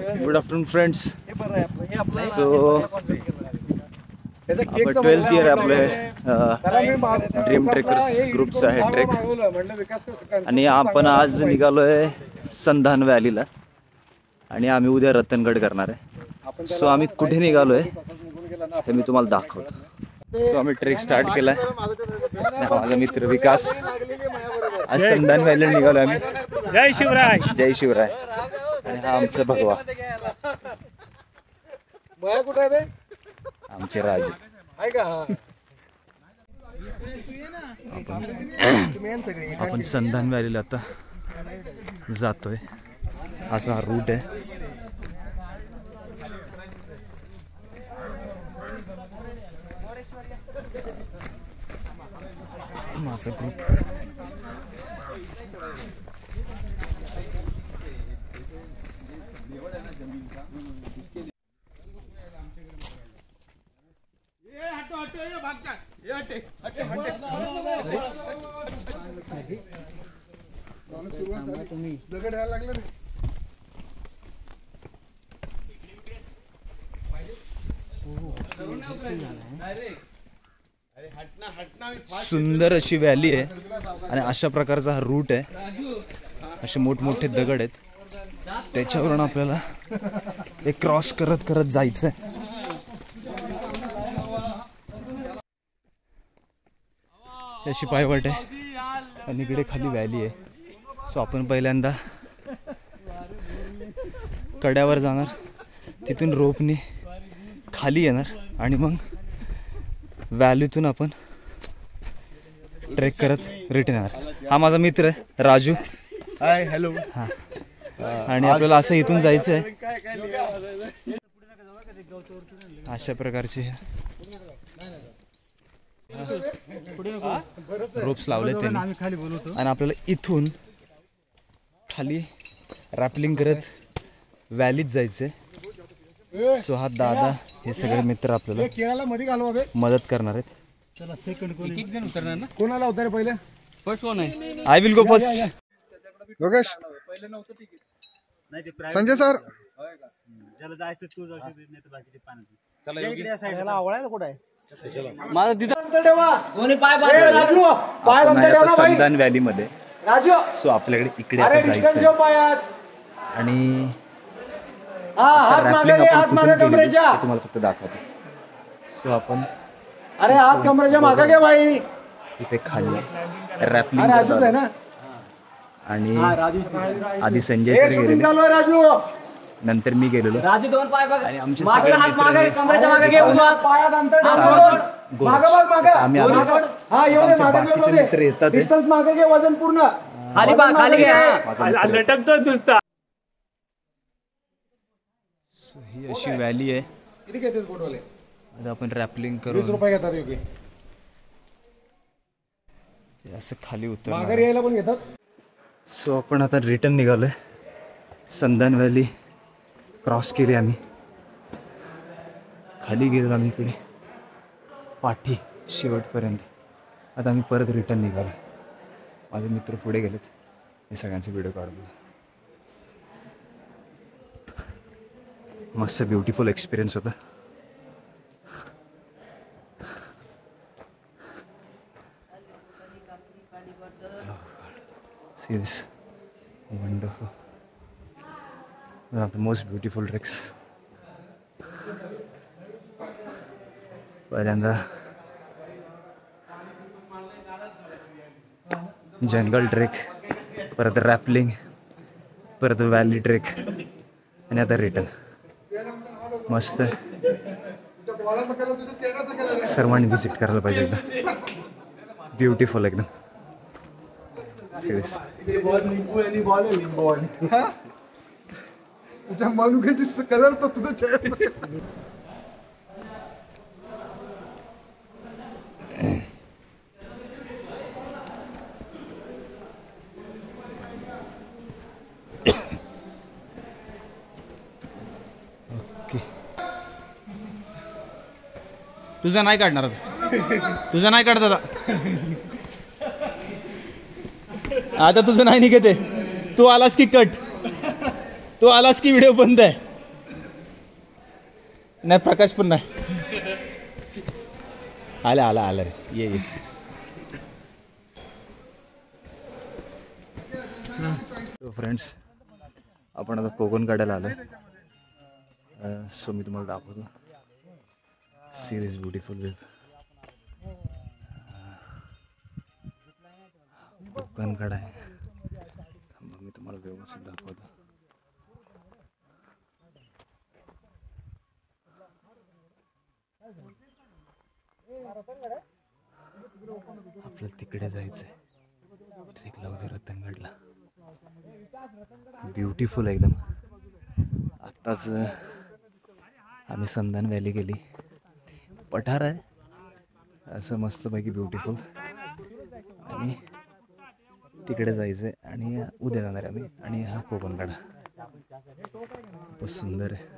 Good afternoon friends. So आपण 12th year आपले dream trekkers ग्रुपचा आहे ट्रेक आणि आपण आज निघालोय संधान व्हॅलीला आणि आम्ही उद्या रतनगड करणार आहे. सो आम्ही कुठे निघालोय हे मी तुम्हाला दाखवतो. सो आम्ही ट्रेक स्टार्ट केलाय. माझा मित्र विकास आज संधान व्हॅलीला निघालो आम्ही. जय शिवराय. जय शिवराय. आणि हा आमचा भगवा आमचे राज. आपण संधान व्हॅलीला आता जातोय. असा हा रूट आहे. माझा ग्रुप सुंदर अशी व्हॅली आहे आणि अशा प्रकारचा हा रूट आहे. असे मोठमोठे दगड आहेत त्याच्यावरून आपल्याला एक क्रॉस करत करत जायचंय. अशी पायवाट आहे आणि इकडे खाली व्हॅली आहे. सो आपण पहिल्यांदा कड्यावर जाणार, तिथून रोपनी खाली येणार आणि मग व्हॅलीतून आपण ट्रेक करत रिटर्न येणार. हा माझा मित्र आहे राजू. Hi hello. हा आणि आपल्याला असं इथून जायचं आहे. अशा प्रकारचे रोप्स लावले त्यांनी आणि आपल्याला इथून खाली रॅपलिंग करत व्हॅलीत जायचंय. सो हा दादा हे सगळे मित्र आपल्याला मदत करणार आहेत. कोणाला उतारे पहिले? फर्स्ट कोण आहे? I will go first. Yogesh, Sanjay sir. Sandhan valley मध्ये. सो आपल्याकडे इकडे आणि तुम्हाला फक्त दाखवतो. सो आपण अरे हात कमरेच्या मागे घे भाई. इथे खाली रॅपलिंग आणि आधी संजय सर गेलेले, राजू नंतर मी गेलेलो राजू दोन पाय बघ आणि आमचे मागे सगळे हात मागे कमरेच्या मागे घे. पायात अंतर आम्ही बाकीचे मित्र येतात. डिस्टन्स मागे घे, वजन पूर्ण खाली बा खाली घे. लटकतो नुसता. ही अशी व्हॅली आहे. किती घेतात बोटवाले? आता आपण रॅपलिंग 20 करून रुपये घेतात. योग्य असं खाली माघारी उतर. यायला पण घेतात. सो आपण आता रिटर्न निघालोय. संधान व्हॅली क्रॉस केली आम्ही. खाली गेलो आम्ही इकडे पाठी शेवटपर्यंत. आता आम्ही परत रिटर्न निघालो. माझे मित्र पुढे गेलेत. हे सगळ्यांचे व्हिडिओ काढतो. मस्त ब्युटिफुल एक्सपिरियन्स होता. See this wonderful, one of the most beautiful treks. पहिल्यांदा जंगल ट्रेक, परत रॅपलिंग, परत व्हॅली ट्रेक आणि आता रिटर्न. मस्त. सर्वांनी व्हिजिट करायला पाहिजे एकदा. ब्युटिफुल एकदम. तुझ्या मनुक्याची कलर तर तुझं चेहरा. तुझा नाही काढणार. तुझा नाही काढत आता तुझं नाही निघत आहे. तू आलास की कट. तू आलास की व्हिडिओ बंद आहे. नाही प्रकाश पण नाही आला रे ये फ्रेंड्स आपण आता कोकण काढायला आलो सो मी तुम्हाला दाखवतो see this beautiful wave Konkan काढा आहे मी तुम्हाला व्यवस्थित दाखवतो आपल्याला तिकडे जायचंय ट्रेकला उद्या रतनगडला ब्युटिफुल एकदम आत्ताच आम्ही संधान व्हॅली गेली पठार आहे असं मस्तपैकी ब्युटिफुल आणि तिकडे जायचं आहे आणि उद्या जाणार आहे आम्ही आणि हा कोकणकडा खूपच सुंदर आहे